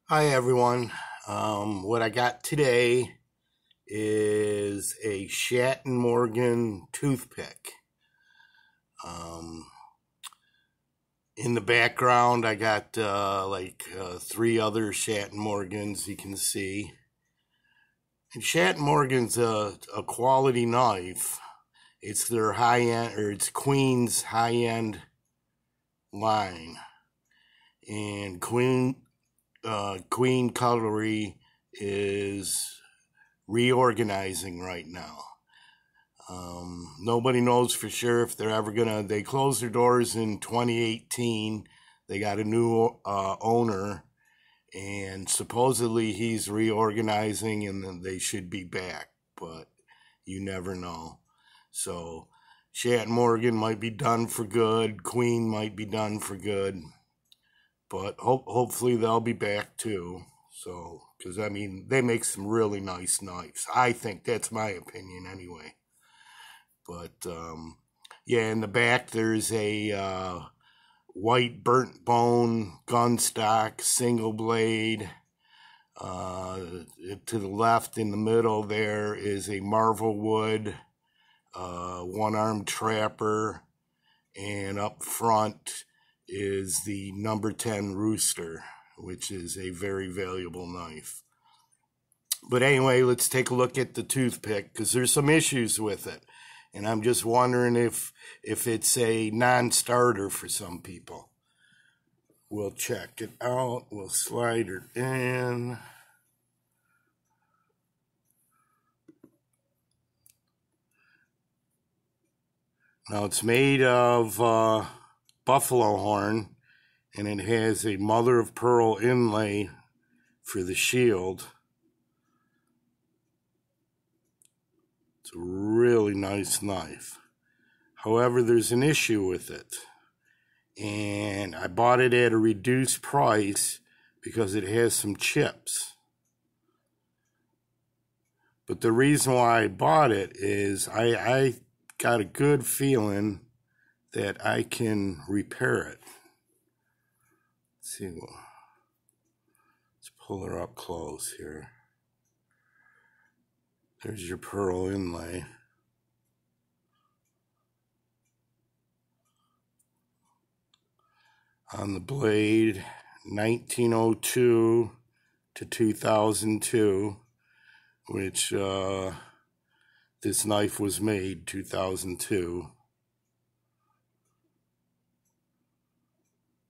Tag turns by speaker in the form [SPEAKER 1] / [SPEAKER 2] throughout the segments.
[SPEAKER 1] Hi everyone. What I got today is a Schatt and Morgan toothpick. Um, in the background, I got three other Schatt and Morgans you can see. And Schatt and Morgan's a quality knife. It's their high end, or it's Queen's high end line, and Queen Cutlery is reorganizing right now. Nobody knows for sure if they're ever they closed their doors in 2018. They got a new owner, and supposedly he's reorganizing and then they should be back, but you never know. So Schatt Morgan might be done for good. Queen might be done for good, but hopefully they'll be back too. So, because I mean, they make some really nice knives. I think that's my opinion anyway. But yeah, in the back there's a white burnt bone gun stock single blade. To the left in the middle there is a Marvel wood one-armed trapper, and up front is the number 10 rooster, which is a very valuable knife. But anyway, let's take a look at the toothpick, because there's some issues with it. And I'm just wondering if it's a non-starter for some people. We'll check it out. We'll slide it in. Now it's made of buffalo horn, and it has a mother of pearl inlay for the shield. It's a really nice knife. However, there's an issue with it, and I bought it at a reduced price because it has some chips. But the reason why I bought it is I got a good feeling that I can repair it. Let's see. Let's pull her up close here. There's your pearl inlay. On the blade, 1902 to 2002, which this knife was made 2002.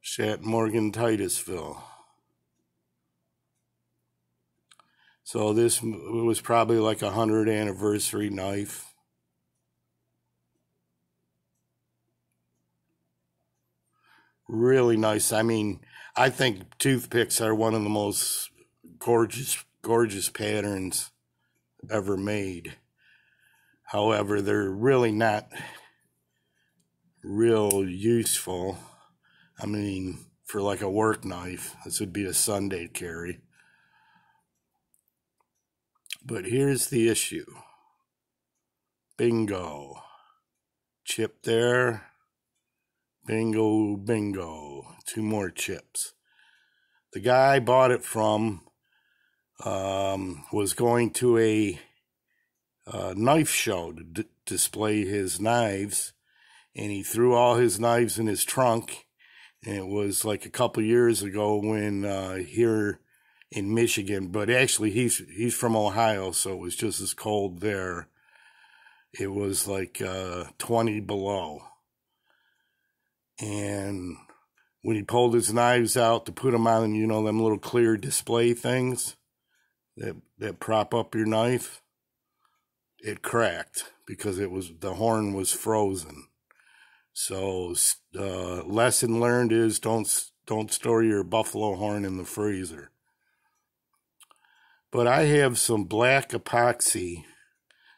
[SPEAKER 1] Schatt Morgan Titusville. So this was probably like a 100th anniversary knife. Really nice. I mean, I think toothpicks are one of the most gorgeous patterns ever made. However, they're really not real useful. I mean, for like a work knife, this would be a Sunday carry. But here's the issue. Bingo. Chip there. Bingo, bingo. Two more chips. The guy I bought it from was going to a knife show to display his knives, and he threw all his knives in his trunk. And it was like a couple years ago when here in Michigan, but actually he's from Ohio, so it was just as cold there. It was like 20 below. And when he pulled his knives out to put them on, you know, them little clear display things that prop up your knife, it cracked because the horn was frozen. So lesson learned is don't store your buffalo horn in the freezer. But I have some black epoxy.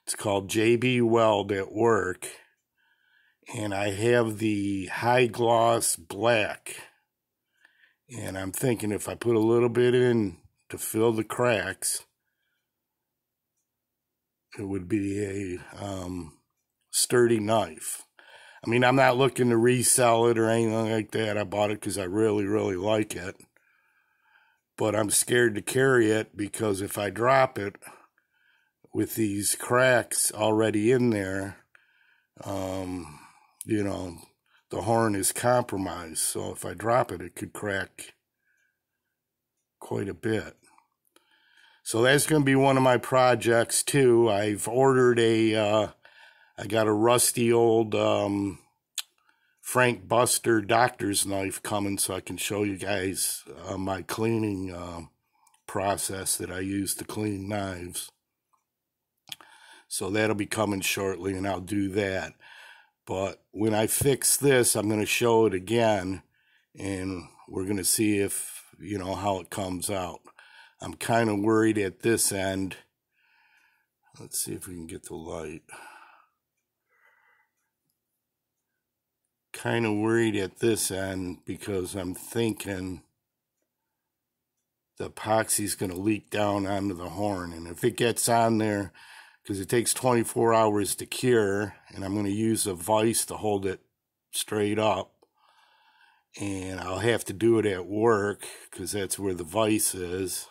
[SPEAKER 1] It's called JB Weld at work. And I have the high gloss black. And I'm thinking if I put a little bit in to fill the cracks, it would be a sturdy knife. I mean, I'm not looking to resell it or anything like that. I bought it because I really, really like it. but I'm scared to carry it because if I drop it with these cracks already in there, you know, the horn is compromised. So if I drop it, it could crack quite a bit. So that's going to be one of my projects too. I've ordered I got a rusty old Frank Buster doctor's knife coming, so I can show you guys my cleaning process that I use to clean knives. So that'll be coming shortly, and I'll do that. But when I fix this, I'm going to show it again, and we're going to see if, you know, how it comes out. I'm kind of worried at this end. Let's see if we can get the light. Kind of worried at this end because I'm thinking the epoxy's going to leak down onto the horn. And if it gets on there, because it takes 24 hours to cure, and I'm going to use a vise to hold it straight up. And I'll have to do it at work because that's where the vise is.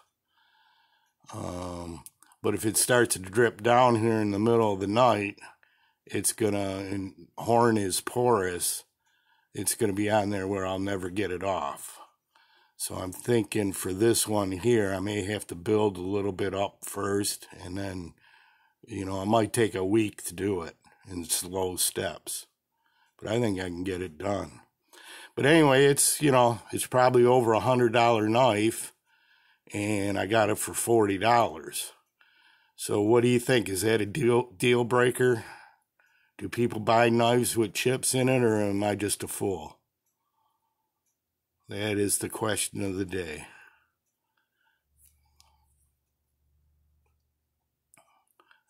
[SPEAKER 1] But if it starts to drip down here in the middle of the night, it's gonna, and horn is porous, it's gonna be on there where I'll never get it off. So I'm thinking for this one here, I may have to build a little bit up first, and then, you know, it might take a week to do it in slow steps. But I think I can get it done. But anyway, it's, you know, it's probably over $100 knife, and I got it for $40. So what do you think? Is that a deal breaker? Do people buy knives with chips in it, or am I just a fool? That is the question of the day.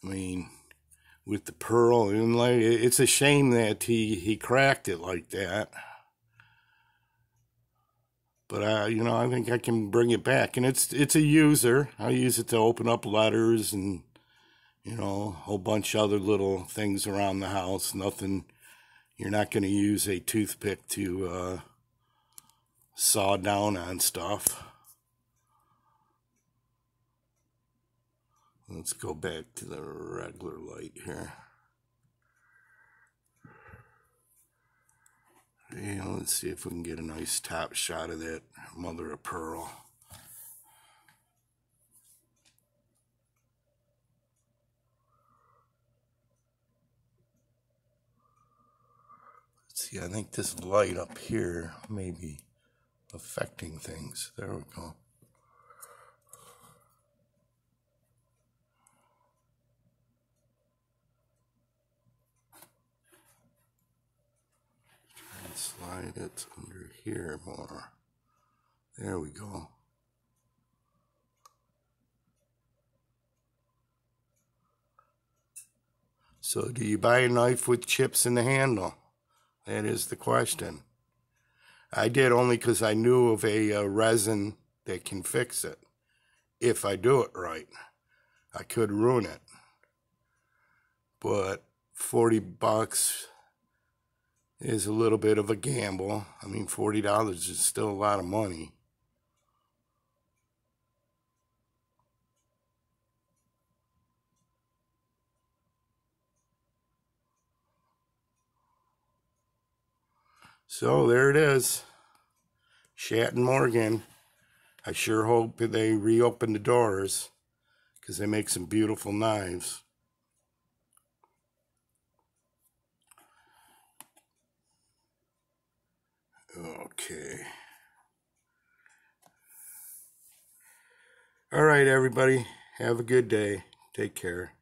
[SPEAKER 1] I mean, with the pearl inlay, it's a shame that he cracked it like that. But, you know, I think I can bring it back. And it's a user. I use it to open up letters and, you know, a whole bunch of other little things around the house. Nothing, you're not going to use a toothpick to saw down on stuff. Let's go back to the regular light here. Yeah, let's see if we can get a nice top shot of that mother of pearl. Let's see, I think this light up here may be affecting things. There we go. Slide it under here more. There we go. So do you buy a knife with chips in the handle? That is the question. I did only because I knew of a resin that can fix it. If I do it right. I could ruin it. But $40 is a little bit of a gamble. I mean, $40 is still a lot of money. So there it is. Schatt and Morgan. I sure hope they reopen the doors because they make some beautiful knives. Okay. All right, everybody. Have a good day. Take care.